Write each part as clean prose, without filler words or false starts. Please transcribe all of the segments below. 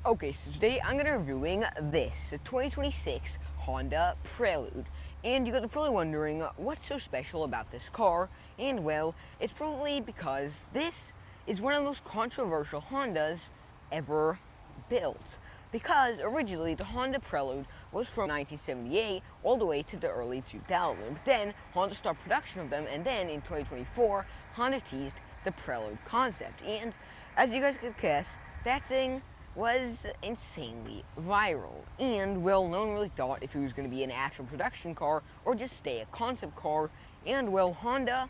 Okay, so today I'm going to be reviewing this, the 2026 Honda Prelude. And you guys are probably wondering what's so special about this car, and well, it's probably because this is one of the most controversial Hondas ever built. Because originally the Honda Prelude was from 1978 all the way to the early 2000s. But then Honda stopped production of them, and then in 2024, Honda teased the Prelude concept. And as you guys could guess, that thing was insanely viral, and well, no one really thought if it was going to be an actual production car or just stay a concept car, and well, Honda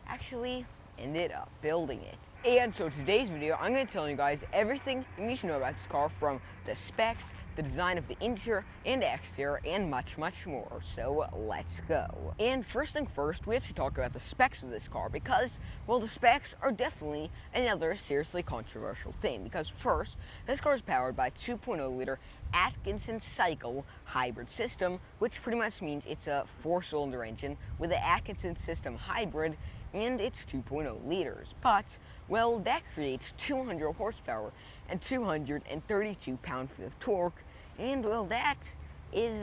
actually ended up building it. And so today's video, I'm going to tell you guys everything you need to know about this car, from the specs, the design of the interior and exterior, and much more. So let's go. And first thing first, we have to talk about the specs of this car because, well, the specs are definitely another seriously controversial thing. Because first, this car is powered by a 2.0-liter Atkinson cycle hybrid system, which pretty much means it's a 4-cylinder engine with an Atkinson system hybrid, and it's 2.0 liters. But, well, that creates 200 horsepower and 232 pound-feet of torque, and well, that is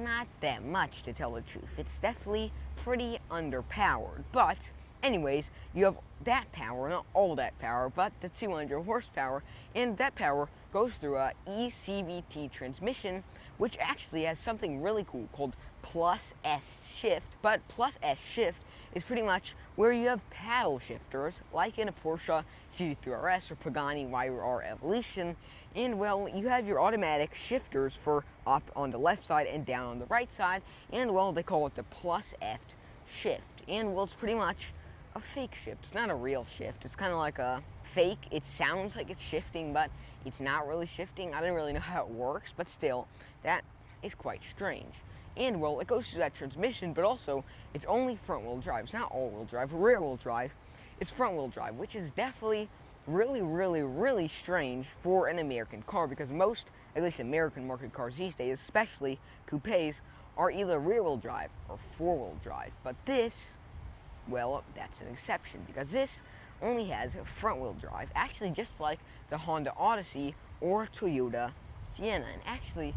not that much, to tell the truth. It's definitely pretty underpowered. But anyways, you have that power, not all that power, but the 200 horsepower, and that power goes through a eCVT transmission, which actually has something really cool called plus S shift. But plus S shift is pretty much where you have paddle shifters, like in a Porsche GT3 RS or Pagani YR Evolution, and well, you have your automatic shifters for up on the left side and down on the right side, and well, they call it the plus F shift, and well, it's pretty much a fake shift. It's not a real shift. It's kind of like a fake. It sounds like it's shifting, but it's not really shifting. I don't really know how it works, but still, that is quite strange. And well, it goes through that transmission, but also it's only front-wheel drive. It's not all-wheel drive, rear-wheel drive. It's front-wheel drive, which is definitely really strange for an American car, because most, at least American market cars these days, especially coupes, are either rear-wheel drive or four-wheel drive. But this, well, that's an exception, because this only has front-wheel drive, actually just like the Honda Odyssey or Toyota Sienna. And actually,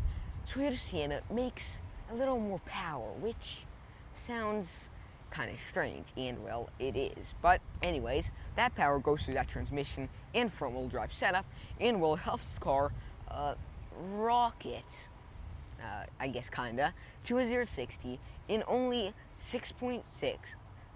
Toyota Sienna makes a little more power, which sounds kind of strange, and well, it is. But anyways, that power goes through that transmission and front-wheel drive setup, and will help this car rocket, I guess kinda, to a 0-60 in only 6.6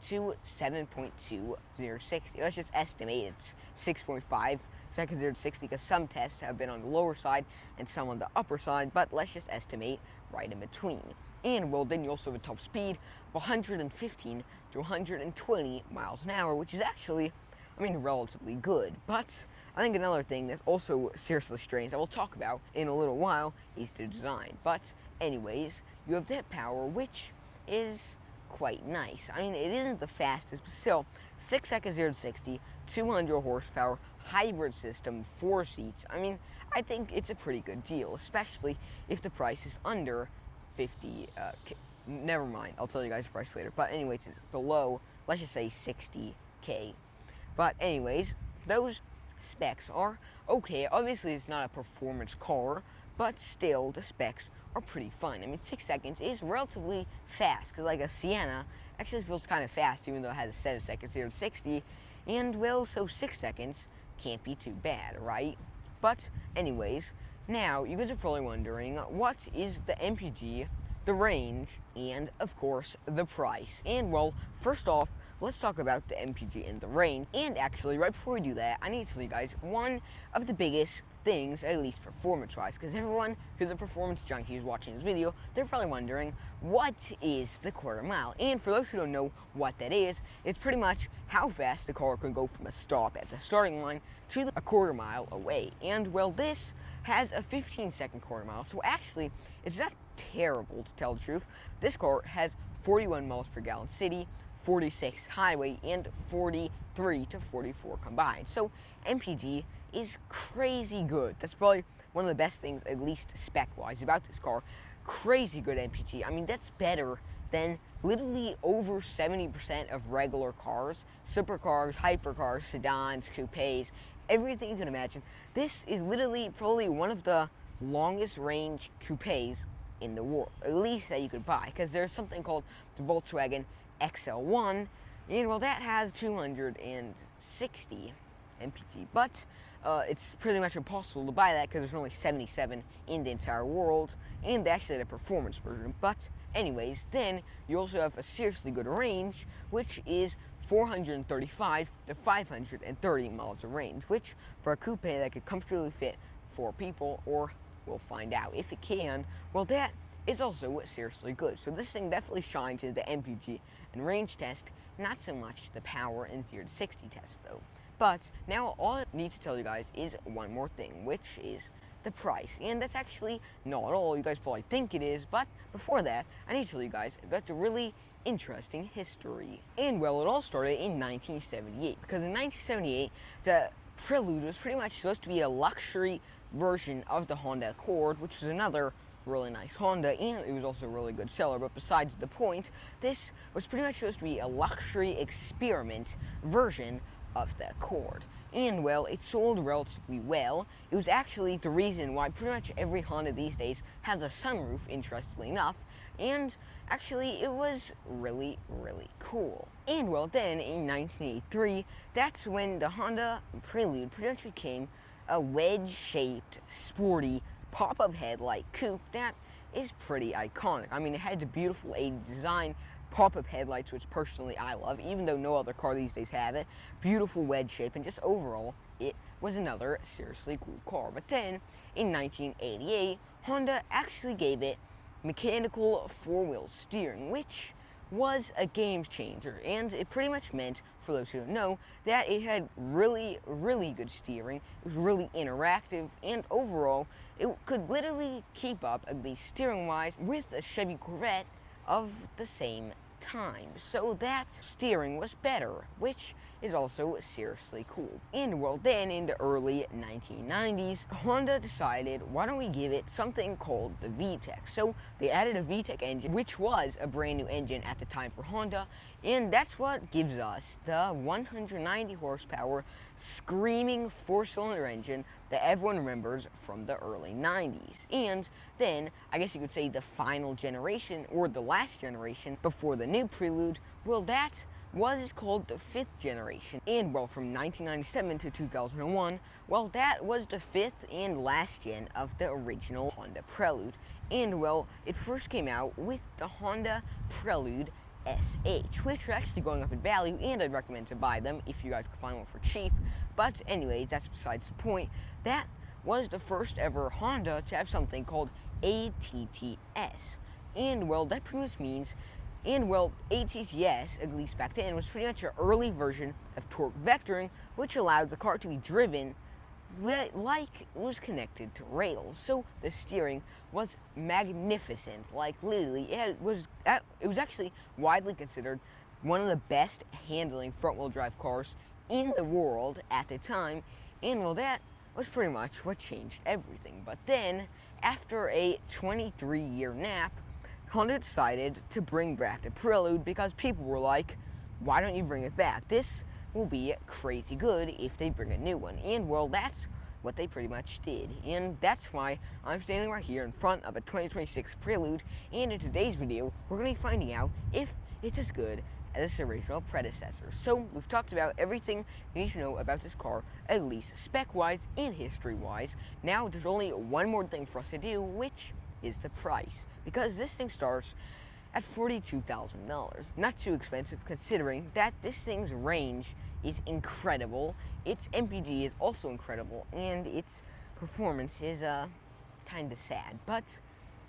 to 7.2060. Let's just estimate it's 6.5 seconds 0-60, because some tests have been on the lower side and some on the upper side, but let's just estimate right in between. And well, then you also have a top speed of 115 to 120 miles an hour, which is actually, I mean, relatively good. But I think another thing that's also seriously strange that we'll talk about in a little while is the design. But anyways, you have that power, which is quite nice. I mean, it isn't the fastest, but still, 6 seconds 0-60, 200 horsepower, hybrid system, 4 seats. I mean, I think it's a pretty good deal, especially if the price is under 50, never mind, I'll tell you guys the price later. But anyways, it's below, let's just say 60K. But anyways, those specs are okay. Obviously, it's not a performance car, but still, the specs are pretty fun. I mean, 6 seconds is relatively fast, because like a Sienna actually feels kind of fast, even though it has a 7 seconds 0-60, and well, so 6 seconds can't be too bad, right? But anyways, now you guys are probably wondering, what is the MPG, the range, and of course the price? And well, first off, let's talk about the MPG and the range. And actually, right before we do that, I need to tell you guys one of the biggest things, at least performance-wise, because everyone who's a performance junkie who's watching this video, they're probably wondering, what is the quarter mile? And for those who don't know what that is, it's pretty much how fast the car can go from a stop at the starting line to a quarter mile away. And well, this has a 15-second quarter mile, so actually, it's not terrible, to tell the truth. This car has 41 miles per gallon city, 46 highway, and 43 to 44 combined. So MPG is crazy good. That's probably one of the best things, at least spec-wise, about this car. Crazy good MPG. I mean, that's better than literally over 70% of regular cars, supercars, hypercars, sedans, coupes, everything you can imagine. This is literally probably one of the longest range coupes in the world, at least that you could buy, because there's something called the Volkswagen XL1, and well, that has 260 mpg, but it's pretty much impossible to buy that because there's only 77 in the entire world, and they actually had a performance version. But anyways, then you also have a seriously good range, which is 435 to 530 miles of range, which for a coupe that could comfortably fit 4 people, or we'll find out if it can, well, that is also seriously good. So this thing definitely shines in the MPG and range test, not so much the power and 0 to 60 test though. But now all I need to tell you guys is one more thing, which is the price. And that's actually not all you guys probably think it is, but before that, I need to tell you guys about the really interesting history. And well, it all started in 1978, because in 1978, the Prelude was pretty much supposed to be a luxury version of the Honda Accord, which was another really nice Honda, and it was also a really good seller. But besides the point, this was pretty much supposed to be a luxury experiment version of the Accord. And well, it sold relatively well. It was actually the reason why pretty much every Honda these days has a sunroof, interestingly enough, and actually it was really, really cool. And well, then in 1983, that's when the Honda Prelude pretty much became a wedge-shaped, sporty, pop-up headlight coupe that is pretty iconic. I mean, it had the beautiful 80s design, pop-up headlights, which personally I love, even though no other car these days have it, beautiful wedge shape, and just overall, it was another seriously cool car. But then, in 1988, Honda actually gave it mechanical 4-wheel steering, which was a game changer, and it pretty much meant, for those who don't know, that it had really, really good steering. It was really interactive, and overall, it could literally keep up, at least steering-wise, with a Chevy Corvette of the same time. So that steering was better, which is also seriously cool. And well, then in the early 1990s, Honda decided, why don't we give it something called the VTEC? So they added a VTEC engine, which was a brand new engine at the time for Honda, and that's what gives us the 190 horsepower screaming 4-cylinder engine that everyone remembers from the early 90s. And then, I guess you could say the final generation, or the last generation before the new Prelude, well, that was called the 5th generation. And well, from 1997 to 2001, well, that was the 5th and last gen of the original Honda Prelude. And well, it first came out with the Honda Prelude SH, which are actually going up in value, and I'd recommend to buy them if you guys can find one for cheap. But anyways, that's besides the point. That was the first ever Honda to have something called ATTS. And well, that pretty much means, and well, ATTS, at least back then, was pretty much an early version of torque vectoring, which allowed the car to be driven like it was connected to rails. So the steering was magnificent. Like literally, it was actually widely considered one of the best handling front-wheel drive cars in the world at the time. And well, that was pretty much what changed everything. But then, after a 23-year nap, Honda decided to bring back the Prelude because people were like, why don't you bring it back? This will be crazy good if they bring a new one. And well, that's what they pretty much did. And that's why I'm standing right here in front of a 2026 Prelude, and in today's video, we're going to be finding out if it's as good as its original predecessor. So we've talked about everything you need to know about this car, at least spec-wise and history-wise. Now there's only one more thing for us to do, which is the price, because this thing starts at $42,000. Not too expensive considering that this thing's range is incredible, its MPG is also incredible, and its performance is kinda sad. But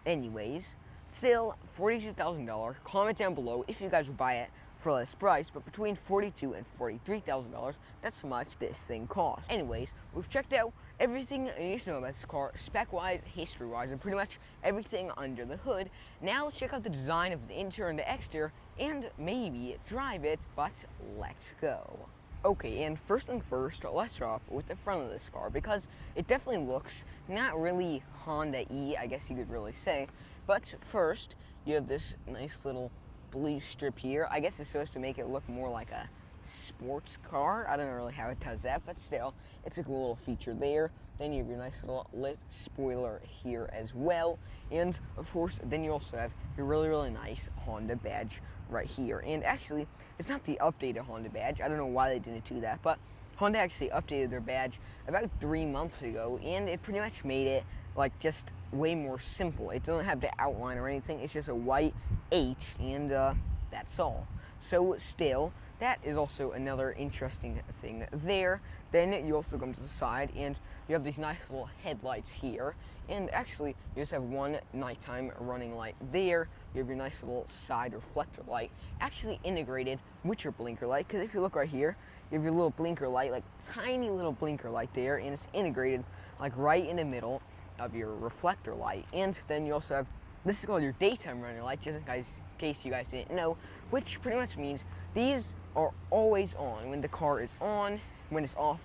anyways, still $42,000. Comment down below if you guys would buy it for less price, but between $42,000 and $43,000, that's how much this thing costs. Anyways, we've checked out everything you need to know about this car, spec-wise, history-wise, and pretty much everything under the hood. Now let's check out the design of the interior and the exterior, and maybe drive it, but let's go. Okay, and first thing first, let's start off with the front of this car, because it definitely looks not really Honda-y, I guess you could really say. But first, you have this nice little blue strip here. I guess it's supposed to make it look more like a sports car. I don't know really how it does that, but still, it's a cool little feature there. Then you have your nice little lip spoiler here as well. And of course, then you also have your really nice Honda badge right here. And actually, it's not the updated Honda badge. I don't know why they didn't do that, but Honda actually updated their badge about 3 months ago, and it pretty much made it like just way more simple. It doesn't have the outline or anything. It's just a white H, and that's all. So still, that is also another interesting thing there. Then you also come to the side, and you have these nice little headlights here. And actually, you just have one nighttime running light there. You have your nice little side reflector light, actually integrated with your blinker light. Because if you look right here, you have your little blinker light, like tiny little blinker light there, and it's integrated like right in the middle of your reflector light. And then you also have, this is called your daytime running light, just in case you guys didn't know, which pretty much means these are always on when the car is on. When it's off,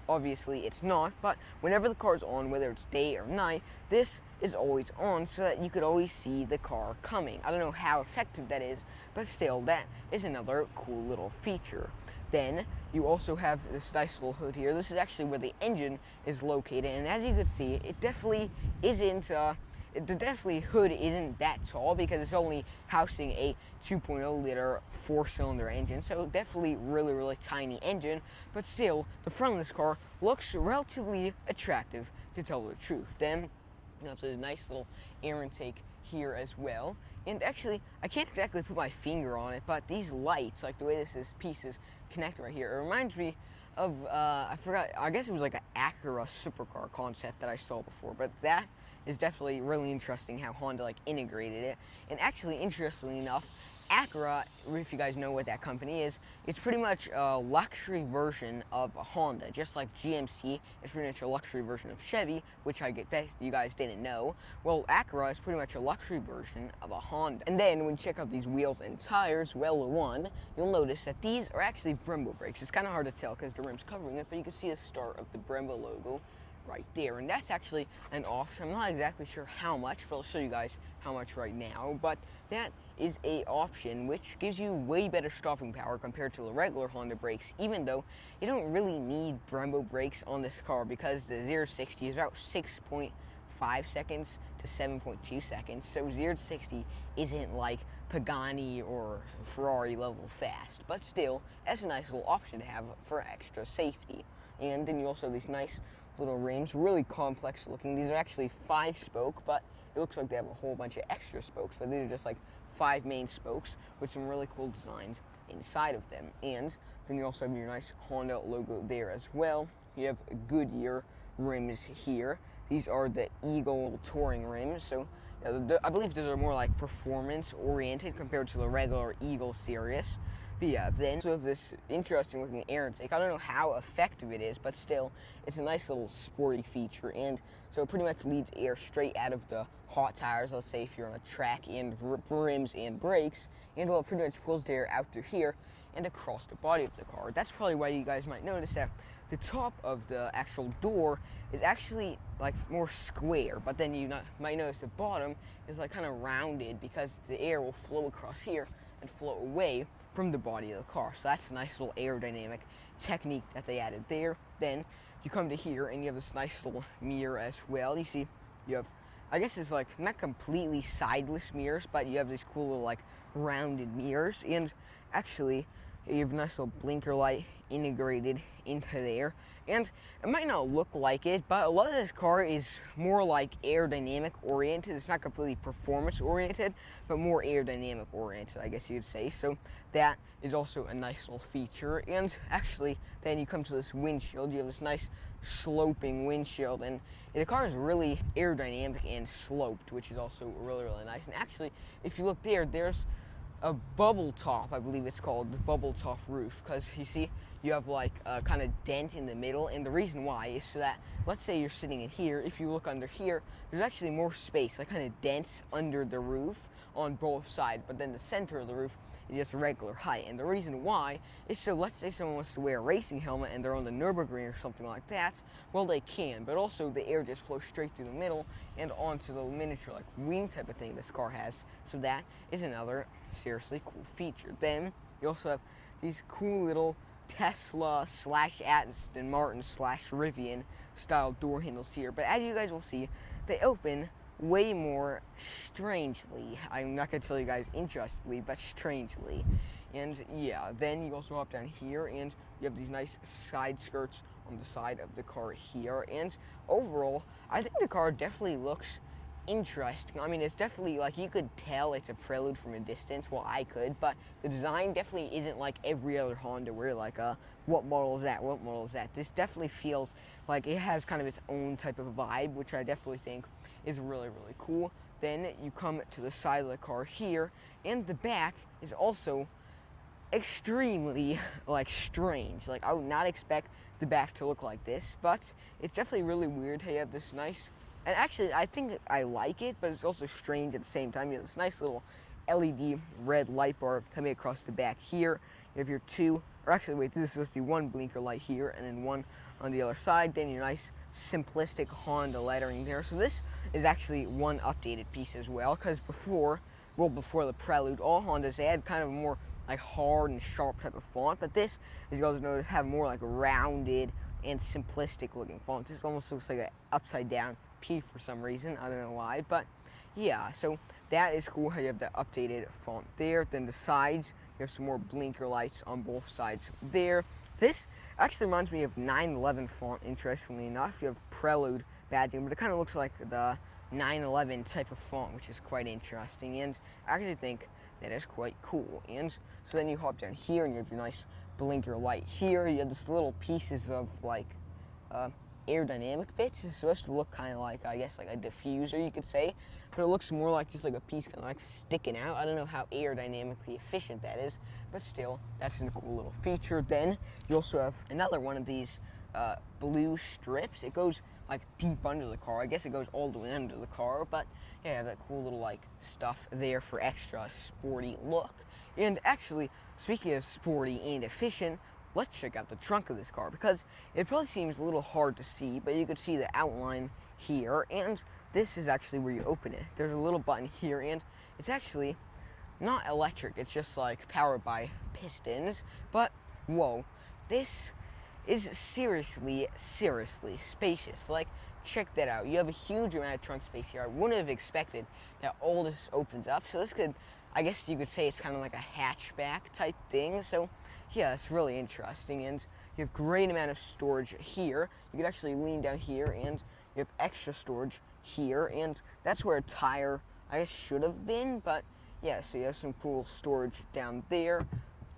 obviously it's not, but whenever the car is on, whether it's day or night, this is always on so that you could always see the car coming. I don't know how effective that is, but still, that is another cool little feature. Then you also have this nice little hood here. This is actually where the engine is located, and as you can see, it definitely isn't the hood isn't that tall because it's only housing a 2.0 liter 4-cylinder engine, so definitely really tiny engine, but still the front of this car looks relatively attractive, to tell the truth. Then you have this nice little air intake here as well, and actually I can't exactly put my finger on it, but these lights, like the way piece is connected right here, it reminds me of I forgot, I guess it was like an Acura supercar concept that I saw before, but that is definitely really interesting how Honda like integrated it. And actually, interestingly enough, Acura, if you guys know what that company is, it's pretty much a luxury version of a Honda, just like GMC is pretty much a luxury version of Chevy, which I bet you guys didn't know. Well, Acura is pretty much a luxury version of a Honda. And then when you check out these wheels and tires, well, one, you'll notice that these are actually Brembo brakes. It's kind of hard to tell because the rim's covering it, but you can see the start of the Brembo logo right there, and that's actually an option. I'm not exactly sure how much, but I'll show you guys how much right now. But that is a option which gives you way better stopping power compared to the regular Honda brakes, even though you don't really need Brembo brakes on this car because the 0 to 60 is about 6.5 seconds to 7.2 seconds, so 0 to 60 isn't like Pagani or Ferrari level fast, but still, that's a nice little option to have for extra safety. And then you also have these nice little rims, really complex looking. These are actually 5-spoke, but it looks like they have a whole bunch of extra spokes, but these are just like 5 main spokes with some really cool designs inside of them. And then you also have your nice Honda logo there as well. You have Goodyear rims here. These are the Eagle Touring rims, so I believe those are more like performance oriented compared to the regular Eagle series. But yeah, then so have this interesting looking air intake. I don't know how effective it is, but still, it's a nice little sporty feature. And so it pretty much leads air straight out of the hot tires, let's say if you're on a track, and rims and brakes, and well, it pretty much pulls the air out through here and across the body of the car. That's probably why you guys might notice that the top of the actual door is actually like more square, but then you might notice the bottom is like kind of rounded because the air will flow across here and flow away from the body of the car. So that's a nice little aerodynamic technique that they added there. Then you come to here and you have this nice little mirror as well. You see, you have, I guess it's like not completely sideless mirrors, but you have these cool little like rounded mirrors, and actually you have a nice little blinker light integrated into there. And it might not look like it, but a lot of this car is more like aerodynamic oriented. It's not completely performance oriented, but more aerodynamic oriented, I guess you'd say. So that is also a nice little feature. And actually, then you come to this windshield. You have this nice sloping windshield, and the car is really aerodynamic and sloped, which is also really nice. And actually, if you look there, there's a bubble top, I believe it's called, the bubble top roof, because you see you have like a kind of dent in the middle, and the reason why is so that, let's say you're sitting in here, if you look under here, there's actually more space, like kind of dents under the roof on both sides, but then the center of the roof is just regular height. And the reason why is so, let's say someone wants to wear a racing helmet and they're on the Nürburgring or something like that, well, they can, but also the air just flows straight through the middle and onto the miniature like wing type of thing this car has, so that is another seriously cool feature. Then you also have these cool little Tesla slash Aston Martin slash Rivian style door handles here. But as you guys will see, they open way more strangely. I'm not going to tell you guys interestedly, but strangely. And yeah, then you also hop down here and you have these nice side skirts on the side of the car here. And overall, I think the car definitely looks interesting. I mean, it's definitely, like, you could tell it's a Prelude from a distance. Well, I could, but the design definitely isn't like every other Honda where like, what model is that, what model is that. This definitely feels like it has kind of its own type of vibe, which I definitely think is really, really cool. Then you come to the side of the car here, and the back is also extremely, like, strange. Like, I would not expect the back to look like this, but it's definitely really weird how you have this nice, and actually I think I like it, but it's also strange at the same time. You have this nice little LED red light bar coming across the back here. You have your two, or actually wait, this is supposed to be one blinker light here and then one on the other side. Then your nice simplistic Honda lettering there. So this is actually one updated piece as well, because before the Prelude, all Hondas, they had kind of a more like hard and sharp type of font, but this, as you guys notice, have more like rounded and simplistic looking font. This almost looks like an upside down P for some reason. I don't know why, but yeah, so that is cool how you have the updated font there. Then the sides, you have some more blinker lights on both sides there. This actually reminds me of 911 font, interestingly enough. You have Prelude badging, but it kind of looks like the 911 type of font, which is quite interesting, and I actually think that is quite cool. And so then you hop down here and you have your nice blinker light here. You have this little pieces of like aerodynamic bits. It's supposed to look kind of like, I guess, like a diffuser, you could say, but it looks more like just like a piece kind of like sticking out. I don't know how aerodynamically efficient that is, but still, that's a cool little feature. Then you also have another one of these blue strips. It goes like deep under the car. I guess it goes all the way under the car, but yeah, you have that cool little like stuff there for extra sporty look. And actually, speaking of sporty and efficient, let's check out the trunk of this car, because it probably seems a little hard to see, but you could see the outline here, and this is actually where you open it. There's a little button here, and it's actually not electric, it's just like powered by pistons. But whoa, this is seriously spacious. Like, check that out. You have a huge amount of trunk space here. I wouldn't have expected that all this opens up. So this could, I guess you could say, it's kind of like a hatchback type thing. So yeah, it's really interesting, and you have great amount of storage here. You could actually lean down here, and you have extra storage here, and that's where a tire, I guess, should have been. But yeah, so you have some cool storage down there.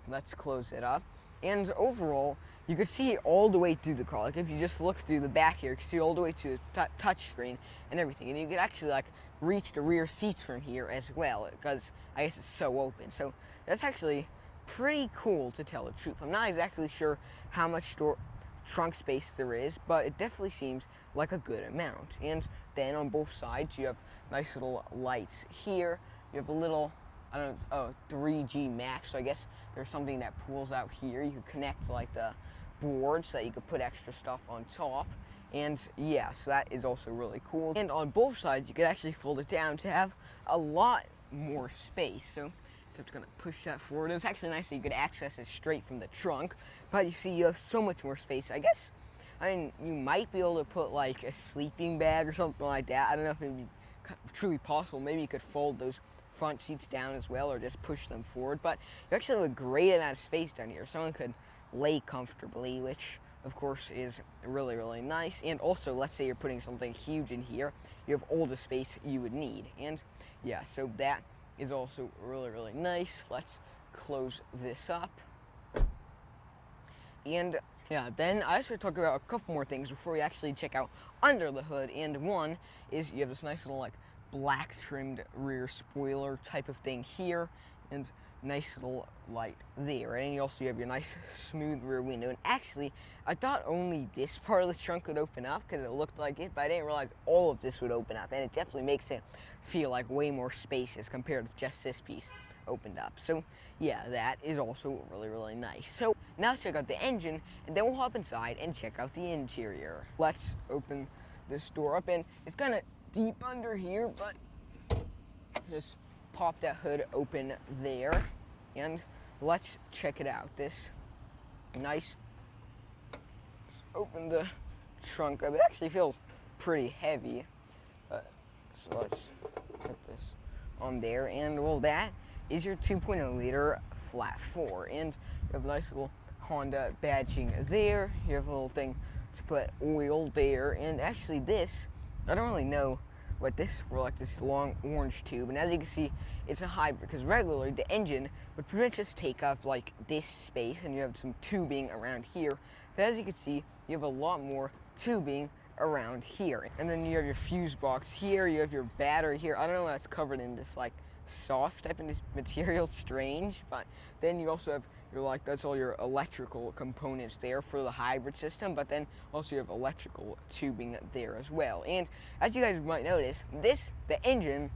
Let's close it up. And overall, you can see all the way through the car. Like, if you just look through the back here, you can see all the way to the touch screen and everything. And you can actually like reach the rear seats from here as well, because I guess it's so open. So that's actually pretty cool, to tell the truth. I'm not exactly sure how much trunk space there is, but it definitely seems like a good amount. And then on both sides, you have nice little lights here. You have a little, I don't know, 3G Max, so I guess there's something that pulls out here. You could connect like the board so that you could put extra stuff on top. And yeah, so that is also really cool. And on both sides, you could actually fold it down to have a lot more space. So I'm gonna push that forward. It's actually nice that you could access it straight from the trunk, but you see you have so much more space. I guess, I mean, you might be able to put like a sleeping bag or something like that. I don't know if it'd be truly possible. Maybe you could fold those front seats down as well, or just push them forward. But you actually have a great amount of space down here. Someone could lay comfortably, which of course is really, really nice. And also, let's say you're putting something huge in here, you have all the space you would need. And yeah, so that is also really, really nice. Let's close this up. And yeah, then I just want to talk about a couple more things before we actually check out under the hood. And one is you have this nice little like black trimmed rear spoiler type of thing here, and nice little light there. And you also have your nice smooth rear window. And actually, I thought only this part of the trunk would open up because it looked like it, but I didn't realize all of this would open up, and it definitely makes it feel like way more spacious compared to just this piece opened up. So yeah, that is also really, really nice. So now let's check out the engine, and then we'll hop inside and check out the interior. Let's open this door up, and it's kind of deep under here, but just pop that hood open there, and let's check it out. This nice, open the trunk up. It actually feels pretty heavy. So let's put this on there, and well, that is your 2.0 liter flat 4, and you have a nice little Honda badging there. You have a little thing to put oil there, and actually this, I don't really know what this for, like this long orange tube, and as you can see, it's a hybrid, because regularly the engine would pretty much just take up like this space, and you have some tubing around here, but as you can see, you have a lot more tubing around here. And then you have your fuse box here, you have your battery here. I don't know why it's covered in this like soft type of this material, strange, but then you also have your like, that's all your electrical components there for the hybrid system, but then also you have electrical tubing there as well. And as you guys might notice, the engine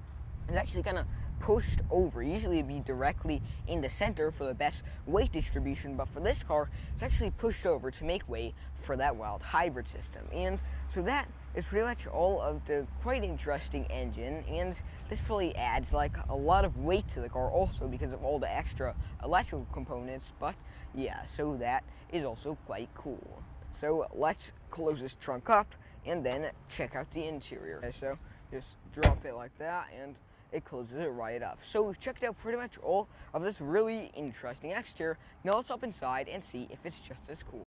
is actually kind of pushed over. Usually it'd be directly in the center for the best weight distribution, but for this car, it's actually pushed over to make way for that wild hybrid system. And so that is pretty much all of the quite interesting engine, and this probably adds like a lot of weight to the car also because of all the extra electrical components, but yeah, so that is also quite cool. So let's close this trunk up and then check out the interior. Okay, so just drop it like that and it closes it right up. So we've checked out pretty much all of this really interesting exterior. Now let's hop inside and see if it's just as cool.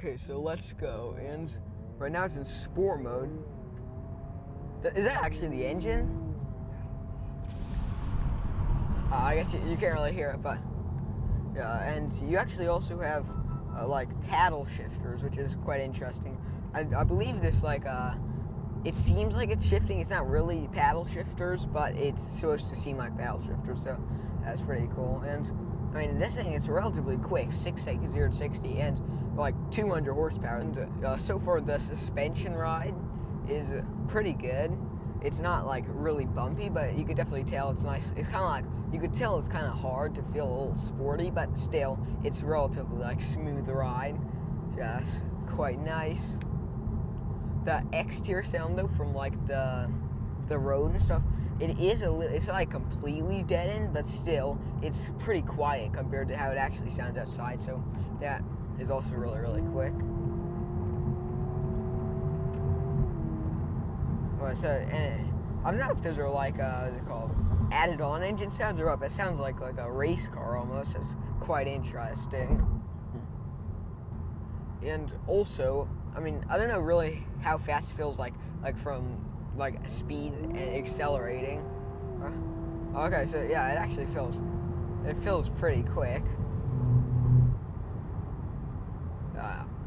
Okay, so let's go, and right now it's in sport mode. Is that actually the engine? I guess you can't really hear it, but yeah, and you actually also have like paddle shifters, which is quite interesting. I believe this like it seems like it's shifting. It's not really paddle shifters, but it's supposed to seem like paddle shifters, so that's pretty cool. And I mean, this thing is relatively quick, 6 seconds 0 to 60, and like 200 horsepower. And so far, the suspension ride is pretty good. It's not like really bumpy, but you could definitely tell it's nice. It's kind of like, you could tell it's kind of hard to feel a little sporty, but still, it's relatively like smooth ride. Just quite nice. The exterior sound though, from like the road and stuff, it's like completely deadened, but still it's pretty quiet compared to how it actually sounds outside, so that is also really, really quick. Well, so, and I don't know if those are like what's it called, added on engine sounds or what, but it sounds like a race car almost. It's quite interesting. And also, I mean, I don't know really how fast it feels like from like speed and accelerating. Okay, so yeah, it actually feels pretty quick.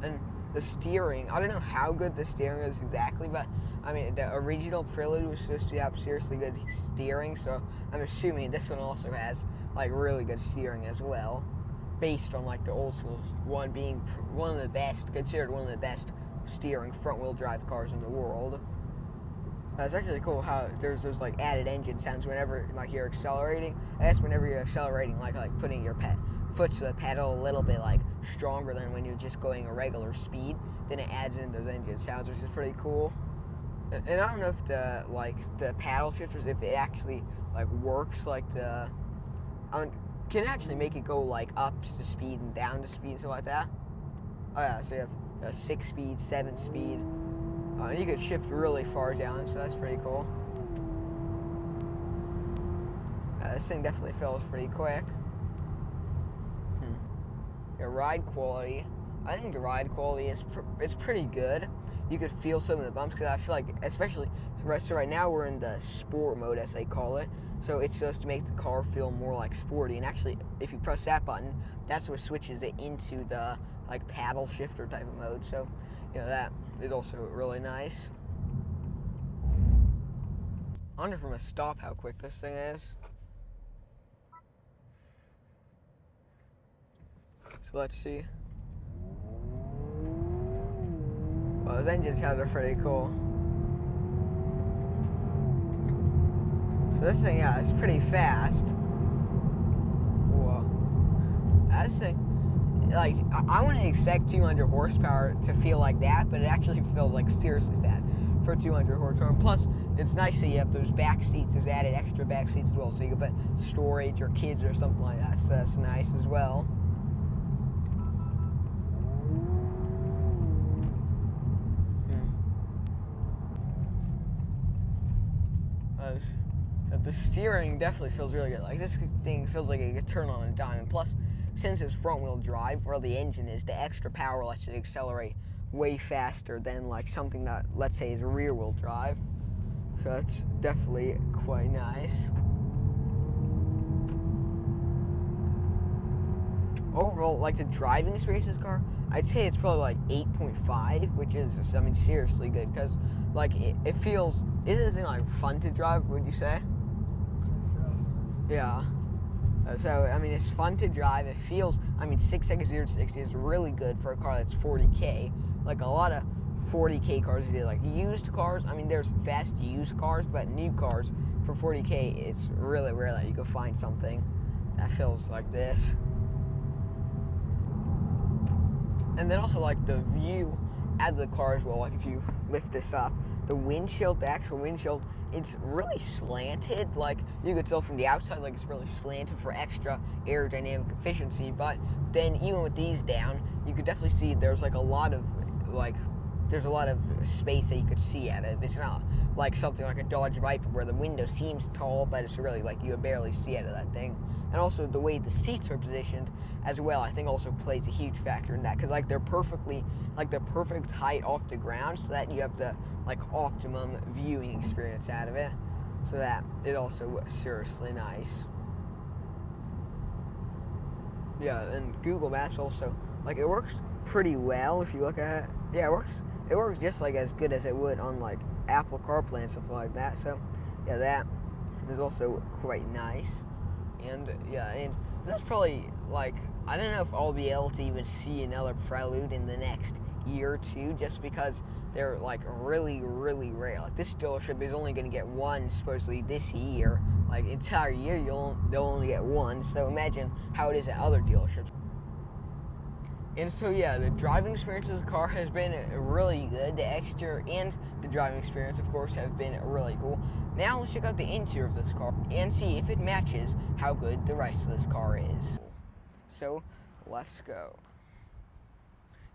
And the steering, I don't know how good the steering is exactly, but I mean, the original Prelude was supposed to have seriously good steering, so I'm assuming this one also has like really good steering as well, based on like the old school one being one of the best, considered one of the best steering front-wheel drive cars in the world. It's actually cool how there's those like added engine sounds whenever like you're accelerating. I guess whenever you're accelerating, like putting your foot to the pedal a little bit like stronger than when you're just going a regular speed, then it adds in those engine sounds, which is pretty cool. And I don't know if the paddle shifters, if it actually like works like can actually make it go like up to speed and down to speed and stuff like that. Oh yeah, so you have a 6-speed, 7-speed. And you could shift really far down, so that's pretty cool. This thing definitely feels pretty quick. Your ride quality, I think the ride quality is it's pretty good. You could feel some of the bumps, because I feel like, especially, so right now we're in the sport mode, as they call it. So it's supposed to make the car feel more like sporty. And actually, if you press that button, that's what switches it into the like paddle shifter type of mode. So, you know, that is also really nice. I wonder from a stop how quick this thing is. So let's see. Well, those engine sounds are pretty cool. So this thing, yeah, is pretty fast. Whoa. This thing, like, I wouldn't expect 200 horsepower to feel like that, but it actually feels like seriously fast for 200 horsepower. Plus, it's nice that you have those back seats, those added extra back seats as well, so you can put storage or kids or something like that, so that's nice as well. The steering definitely feels really good. Like, this thing feels like it could turn on a dime. And plus, since it's front-wheel drive, where the engine is, the extra power lets it accelerate way faster than like something that, let's say, is rear-wheel drive. So that's definitely quite nice. Overall, like the driving experience of this car, I'd say it's probably like 8.5, which is, I mean, seriously good, because like it feels, isn't it like fun to drive, would you say? Yeah. So, I mean, it's fun to drive. It feels, I mean, 6 seconds 0 to 60 is really good for a car that's 40K. Like, a lot of 40K cars, like used cars, I mean, there's fast used cars, but new cars for 40K, it's really rare that you can find something that feels like this. And then also, like, the view at the car as well, like, if you lift this up, the windshield, the actual windshield, it's really slanted. Like, you could tell from the outside, like, it's really slanted for extra aerodynamic efficiency. But then, even with these down, you could definitely see there's, like, a lot of, like, there's a lot of space that you could see at it. It's not like something like a Dodge Viper where the window seems tall, but it's really, like, you could barely see out of that thing. And also, the way the seats are positioned as well, I think also plays a huge factor in that, because like they're perfectly, like the perfect height off the ground, so that you have the like optimum viewing experience out of it, so that it also seriously nice. Yeah, and Google Maps also, like, it works pretty well if you look at it. Yeah, it works just like as good as it would on like Apple CarPlay and stuff like that. So yeah, that is also quite nice. And yeah, and that's probably, like, I don't know if I'll be able to even see another Prelude in the next year or two, just because they're like really rare. Like, this dealership is only going to get one supposedly this year. Like, entire year they'll only get one, so imagine how it is at other dealerships. And so yeah, the driving experience of the car has been really good. The exterior and the driving experience, of course, have been really cool. Now let's check out the interior of this car and see if it matches how good the rest of this car is. So let's go.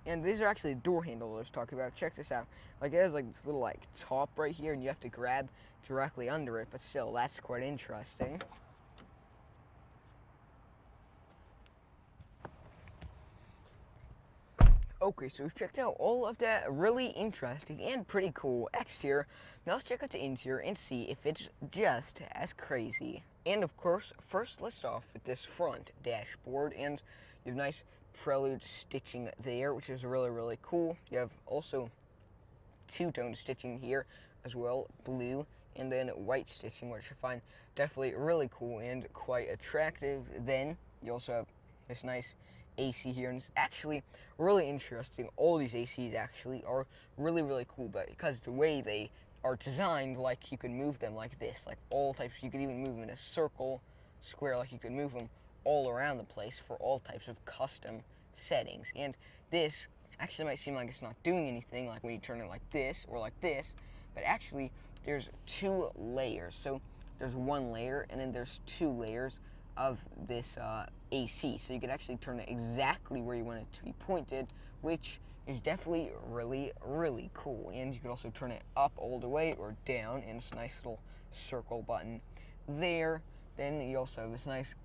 And these are actually door handles I was talking about. Check this out. Like, it has like this little like top right here, and you have to grab directly under it, but still, that's quite interesting. Okay, so we've checked out all of that really interesting and pretty cool exterior. Now let's check out the interior and see if it's just as crazy. And of course, first let's start off with this front dashboard, and you have nice Prelude stitching there, which is really cool. You have also two-tone stitching here as well, blue and then white stitching, which I find definitely really cool and quite attractive. Then you also have this nice AC here, and it's actually really interesting. All these ACs actually are really cool, but because the way they are designed, like, you can move them like this, like all types. You could even move them in a circle, square, like you could move them all around the place for all types of custom settings. And this actually might seem like it's not doing anything, like when you turn it like this or like this, but actually there's two layers. So there's one layer, and then there's two layers of this AC, so you can actually turn it exactly where you want it to be pointed, which is definitely really cool. And you can also turn it up all the way or down, and it's a nice little circle button there. Then you also have this nice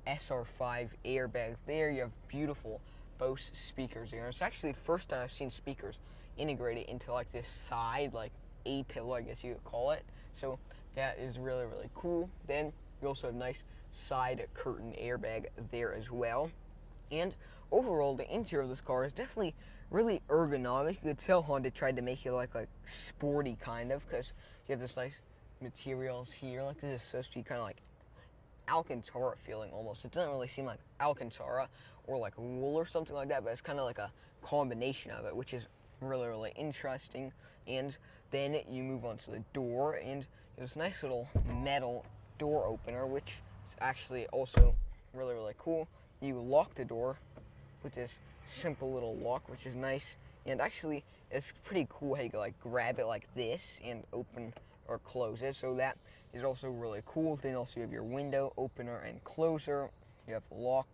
SR5 airbag there. You have beautiful Bose speakers there. It's actually the first time I've seen speakers integrated into like this side, like A-pillar, I guess you could call it. So that is really cool. Then you also have nice side curtain airbag there as well. And overall, the interior of this car is definitely really ergonomic. You could tell Honda tried to make it like sporty kind of, because you have this nice materials here. Like, this is supposed to be kind of like Alcantara feeling almost. It doesn't really seem like Alcantara or like wool or something like that, but it's kind of like a combination of it, which is really interesting. And then you move on to the door, and there's a nice little metal door opener, which is actually also really cool. You lock the door with this simple little lock, which is nice. And actually, it's pretty cool how you can like grab it like this and open or closes, so that is also really cool. Then also you have your window opener and closer. You have lock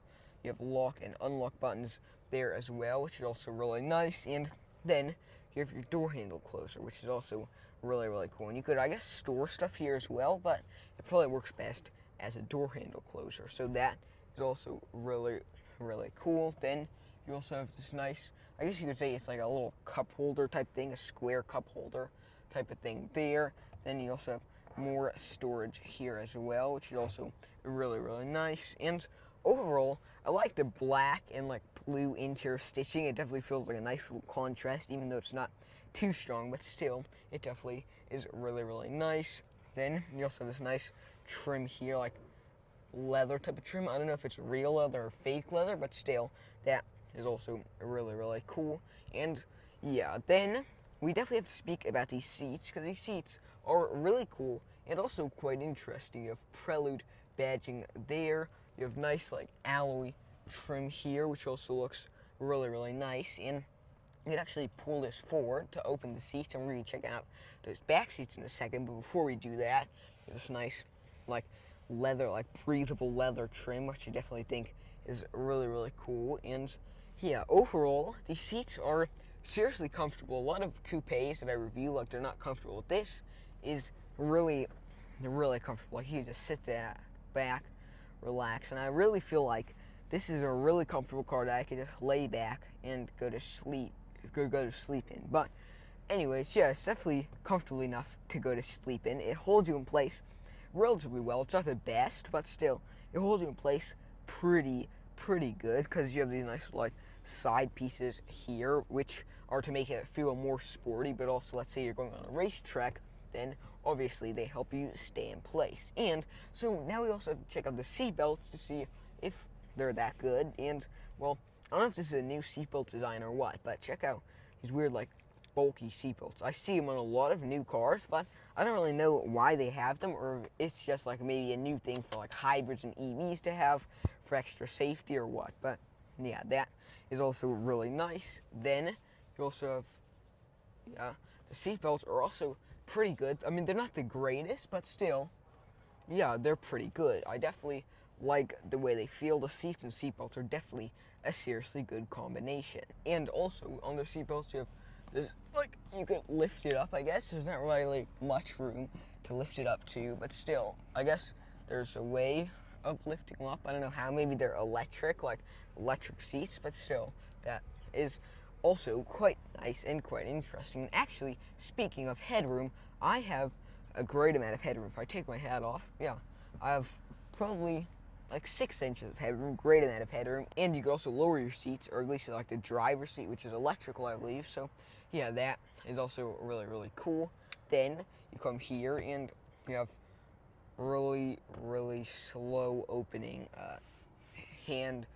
and unlock buttons there as well, which is also really nice. And then you have your door handle closer, which is also really cool. And you could, I guess, store stuff here as well, but it probably works best as a door handle closer. So that is also really cool. Then you also have this nice, I guess you could say it's like a little cup holder type thing, a square cup holder type of thing there. Then you also have more storage here as well, which is also really nice. And overall, I like the black and like blue interior stitching. It definitely feels like a nice little contrast, even though it's not too strong, but still, it definitely is really nice. Then you also have this nice trim here, like leather type of trim. I don't know if it's real leather or fake leather, but still, that is also really cool. And yeah, then we definitely have to speak about these seats, because these seats are really cool and also quite interesting. You have Prelude badging there. You have nice like alloy trim here, which also looks really nice. And you can actually pull this forward to open the seats, and we're going to check out those back seats in a second. But before we do that, you have this nice like leather, like breathable leather trim, which I definitely think is really cool. And yeah, overall, these seats are seriously comfortable. A lot of coupes that I review, like, they're not comfortable. This is really comfortable. Like, you just sit there, back, relax, and I really feel like this is a really comfortable car that I could just lay back and go to sleep in. But anyways, yeah, it's definitely comfortable enough to go to sleep in. It holds you in place relatively well. It's not the best, but still, it holds you in place pretty good, because you have these nice like side pieces here, which are to make it feel more sporty. But also, let's say you're going on a racetrack, then obviously they help you stay in place. And so now we also have to check out the seat belts to see if they're that good. And well, I don't know if this is a new seatbelt design or what, but check out these weird like bulky seatbelts. I see them on a lot of new cars, but I don't really know why they have them, or if it's just like maybe a new thing for like hybrids and EVs to have for extra safety or what. But yeah, that is also really nice. Then you also have, yeah, the seatbelts are also pretty good. I mean, they're not the greatest, but still, yeah, they're pretty good. I definitely like the way they feel. The seats and seatbelts are definitely a seriously good combination. And also, on the seatbelts, you have this, like, you can lift it up, I guess. There's not really much room to lift it up to, but still, I guess there's a way of lifting them up. I don't know how. Maybe they're electric, like electric seats, but still, that is also quite nice and quite interesting. And actually, speaking of headroom, I have a great amount of headroom. If I take my hat off, yeah, I have probably like 6 inches of headroom, great amount of headroom. And you can also lower your seats, or at least like the driver's seat, which is electrical, I believe. So yeah, that is also really cool. Then you come here and you have really slow opening hand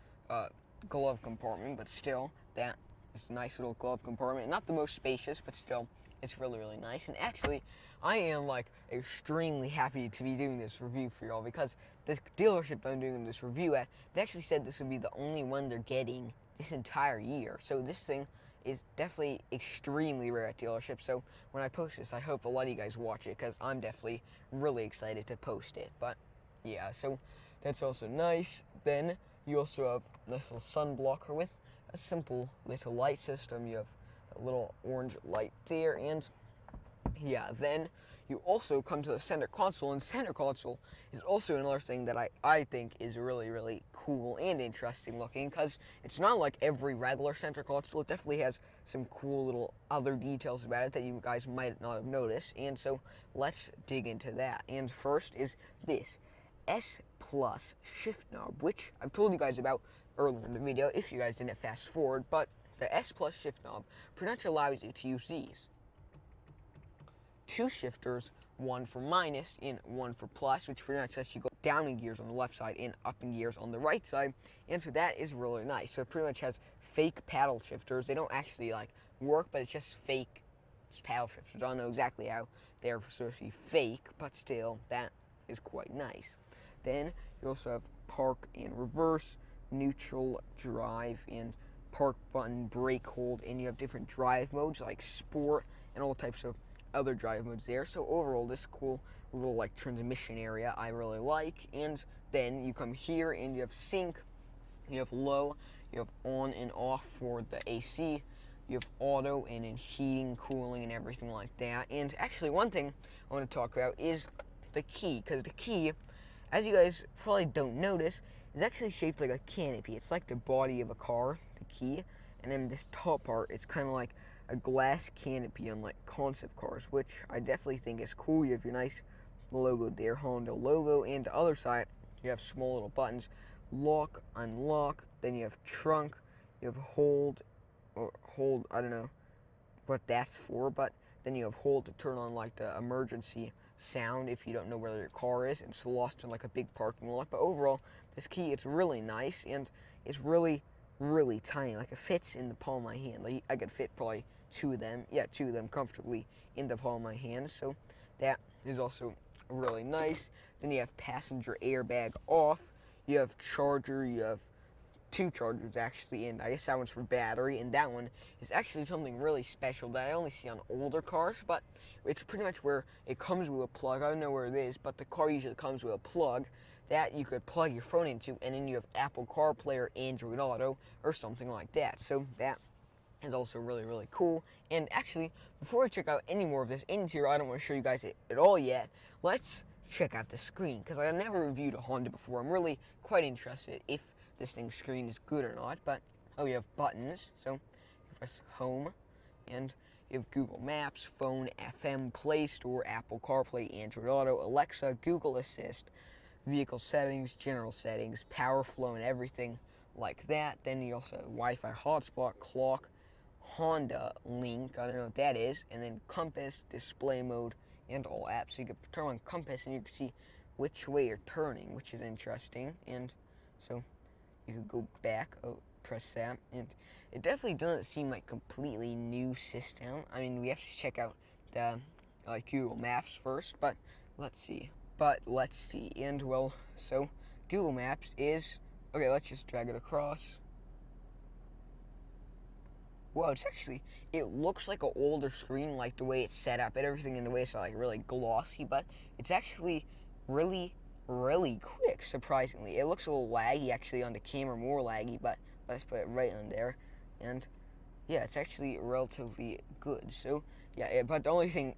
glove compartment, but still, that is a nice little glove compartment. Not the most spacious, but still, it's really nice. And actually, I am like extremely happy to be doing this review for y'all, because this dealership I'm doing this review at, they actually said this would be the only one they're getting this entire year. So this thing is definitely extremely rare at dealerships. So when I post this, I hope a lot of you guys watch it, because I'm definitely really excited to post it. But yeah, so that's also nice. Then you also have this little sun blocker with a simple little light system. You have a little orange light there, and yeah, then you also come to the center console, and center console is also another thing that I think is really cool and interesting looking, because it's not like every regular center console. It definitely has some cool little other details about it that you guys might not have noticed, and so let's dig into that. And first is this S Plus shift knob, which I've told you guys about earlier in the video if you guys didn't fast forward. But the S Plus shift knob pretty much allows you to use these 2 shifters, one for minus and one for plus, which pretty much lets you go down in gears on the left side and up in gears on the right side. And so that is really nice. So it pretty much has fake paddle shifters. They don't actually like work, but it's just fake paddle shifters. I don't know exactly how they're supposed to be fake, but still, that is quite nice. Then you also have park and reverse, neutral, drive, and park button, brake hold, and you have different drive modes like sport and all types of other drive modes there. So overall, this cool little like transmission area I really like. And then you come here and you have sync, you have low, you have on and off for the AC, you have auto and then heating, cooling, and everything like that. And actually, one thing I want to talk about is the key, because the key, as you guys probably don't notice, is actually shaped like a canopy. It's like the body of a car, the key, and then this top part, it's kind of like a glass canopy on like concept cars, which I definitely think is cool. You have your nice logo there, Honda logo, and the other side, you have small little buttons, lock, unlock, then you have trunk, you have hold, I don't know what that's for, but then you have hold to turn on like the emergency sound if you don't know where your car is and it's lost in like a big parking lot. But overall, this key, it's really nice and it's really tiny. Like it fits in the palm of my hand. Like I could fit probably two of them comfortably in the palm of my hand. So that is also really nice. Then you have passenger airbag off, you have charger, you have two chargers actually, and I guess that one's for battery, and that one is actually something really special that I only see on older cars, but it's pretty much where it comes with a plug. I don't know where it is, but the car usually comes with a plug that you could plug your phone into, and then you have Apple CarPlay or Android Auto or something like that. So that is also really cool. And actually, before I check out any more of this interior, I don't want to show you guys it at all yet. Let's check out the screen, because I never reviewed a Honda before. I'm really quite interested if this thing's screen is good or not. But you have buttons, so you press home, and you have Google Maps, phone, FM, Play Store, Apple CarPlay, Android Auto, Alexa, Google Assist, vehicle settings, general settings, power flow, and everything like that. Then you also have Wi-Fi hotspot, clock, Honda Link, I don't know what that is, and then compass, display mode, and all apps. So you can turn on compass and you can see which way you're turning, which is interesting. And so you could go back, press that, and it definitely doesn't seem like completely new system. I mean, we have to check out the Google Maps first, but let's see. And well, so Google Maps is okay. Let's just drag it across. Whoa, it looks like an older screen, like the way it's set up and everything, in the way it's like really glossy, but it's actually really quick, surprisingly. It looks a little laggy actually on the camera, more laggy, but let's put it right on there. And yeah, it's actually relatively good. So yeah, but the only thing,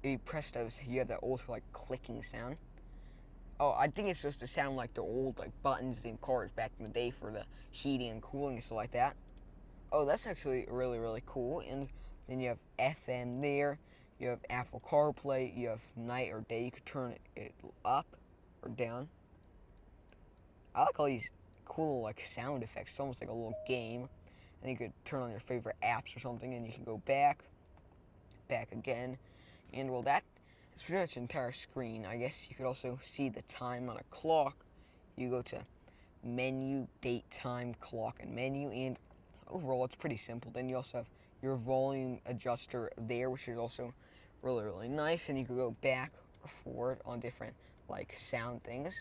if you press those, you have that old like clicking sound. Oh, I think it's just to sound like the old like buttons in cars back in the day for the heating and cooling and stuff like that. Oh, that's actually really cool. And then you have FM there. You have Apple CarPlay. You have night or day. You could turn it up or down. I like all these cool like sound effects. It's almost like a little game. And you could turn on your favorite apps or something, and you can go back again. And well, that is pretty much the entire screen. I guess you could also see the time on a clock. You go to menu, date, time, clock, and menu, and overall it's pretty simple. Then you also have your volume adjuster there, which is also really nice, and you could go back or forward on different like sound things.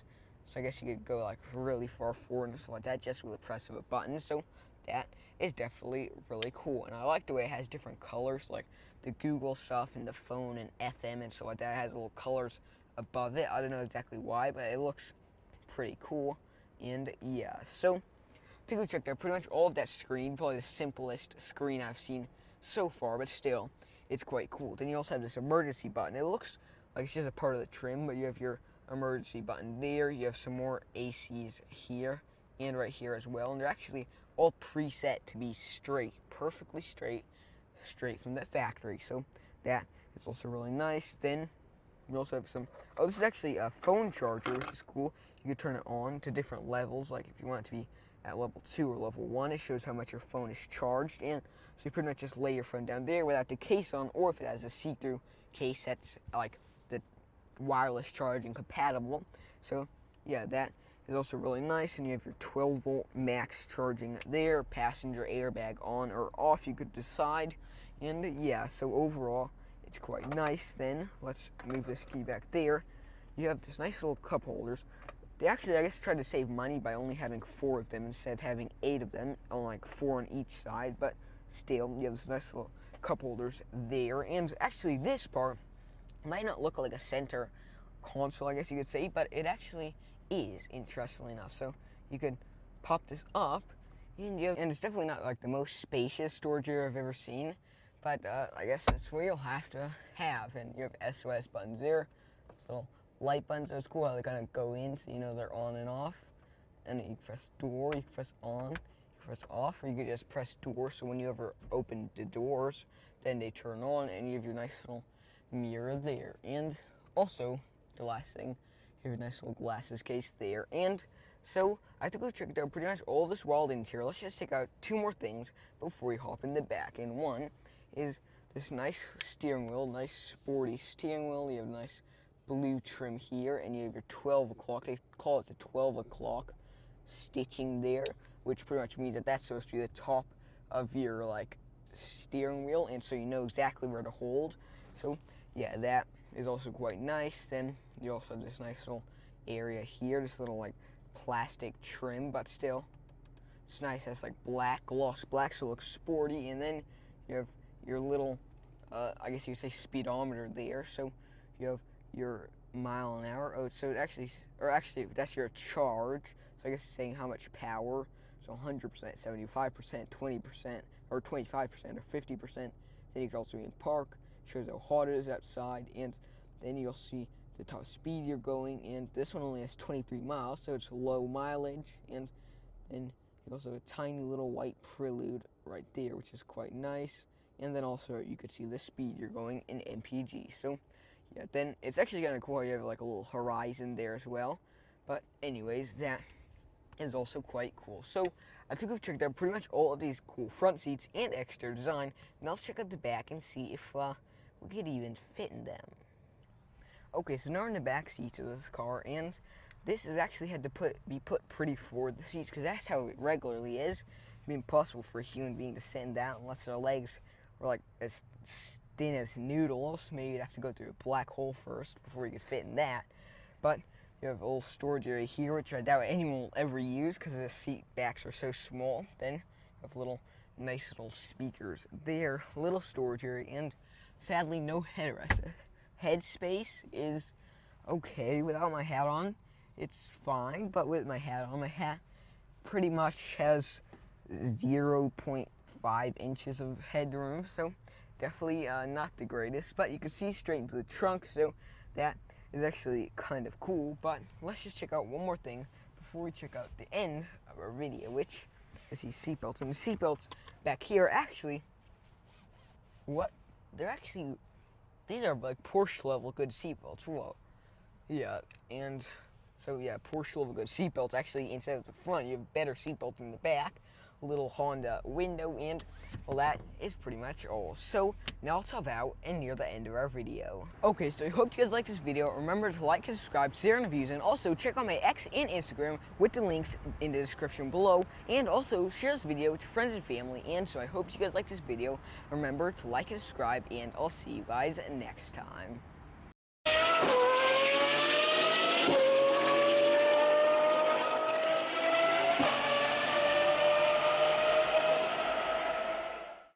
So I guess you could go like really far forward and stuff like that just with the press of a button. So that is definitely really cool, and I like the way it has different colors, like the Google stuff and the phone and FM and stuff like that. It has little colors above it. I don't know exactly why, but it looks pretty cool. And yeah, so take a check there. Pretty much all of that screen, probably the simplest screen I've seen so far, but still, it's quite cool. Then you also have this emergency button. It looks like it's just a part of the trim, but you have your emergency button there. You have some more ACs here and right here as well, and they're actually all preset to be straight, perfectly straight from the factory. So that is also really nice. Then you also have some, this is actually a phone charger, which is cool. You can turn it on to different levels, like if you want it to be at level 2 or level 1, it shows how much your phone is charged, and so you pretty much just lay your phone down there without the case on, or if it has a see-through case that's like the wireless charging compatible. So yeah, that is also really nice. And you have your 12-volt max charging there, passenger airbag on or off, you could decide. And yeah, so overall it's quite nice. Then let's move this key back there. You have this nice little cup holders. They actually, I guess, tried to save money by only having 4 of them instead of having 8 of them, on like 4 on each side, but still, you have this nice little cup holders there, and actually this part might not look like a center console, I guess you could say, but it actually is, interestingly enough. So you could pop this up, and it's definitely not like the most spacious storage area I've ever seen, but I guess that's where you'll have to have. And you have SOS buttons there, this little light buttons. So it's cool how they kind of go in, so you know they're on and off. And then you press door, you can press on, you can press off, or you could just press door. So when you ever open the doors, then they turn on, and you have your nice little mirror there. And also, the last thing, you have a nice little glasses case there. And so I think we've checked out pretty much all this wild interior. Let's just take out two more things before we hop in the back. And one is this nice steering wheel, nice sporty steering wheel. You have nice blue trim here, and you have your 12 o'clock. They call it the 12 o'clock stitching there, which pretty much means that that's supposed to be the top of your like steering wheel, and so you know exactly where to hold. So yeah, that is also quite nice. Then you also have this nice little area here, this little like plastic trim, but still it's nice. That's like black, gloss black, so it looks sporty. And then you have your little I guess you could say speedometer there, so you have your mile an hour. Oh, so it actually, or actually that's your charge, so I guess it's saying how much power. So 100%, 75%, 20%, or 25%, or 50%. Then you can also be in park, shows how hot it is outside, and then you'll see the top speed you're going. And this one only has 23 miles, so it's low mileage. And then you also have a tiny little white Prelude right there, which is quite nice. And then also you could see the speed you're going in MPG. So yeah, then it's actually kind of cool how you have like a little horizon there as well. But anyways, that is also quite cool. So I think we've checked out pretty much all of these cool front seats and exterior design. Now let's check out the back and see if we could even fit in them. Okay, so now we're in the back seats of this car, and this has actually had to be put pretty forward, the seats, because that's how it regularly is. It'd be impossible for a human being to sit down unless their legs were like as thin as noodles. Maybe you'd have to go through a black hole first before you could fit in that. But you have a little storage area here, which I doubt anyone will ever use because the seat backs are so small. Then you have little, nice little speakers there, little storage area, and sadly no headrest. Head space is okay without my hat on. It's fine, but with my hat on, my hat pretty much has 0.5 inches of headroom, so definitely not the greatest. But you can see straight into the trunk, so that is actually kind of cool. But let's just check out one more thing before we check out the end of our video, which is these seatbelts. And the seatbelts back here, actually, these are like Porsche level good seatbelts. Whoa. Yeah, and so yeah, Porsche level good seatbelts. Actually, instead of the front, you have better seatbelt in the back. A little Honda window, and well, that is pretty much all. So now let's hop out and near the end of our video. Okay, so I hope you guys liked this video. Remember to like and subscribe, Xaaron Reviews, and also check out my X and Instagram with the links in the description below. And also share this video with your friends and family. And so I hope you guys liked this video. Remember to like and subscribe, and I'll see you guys next time.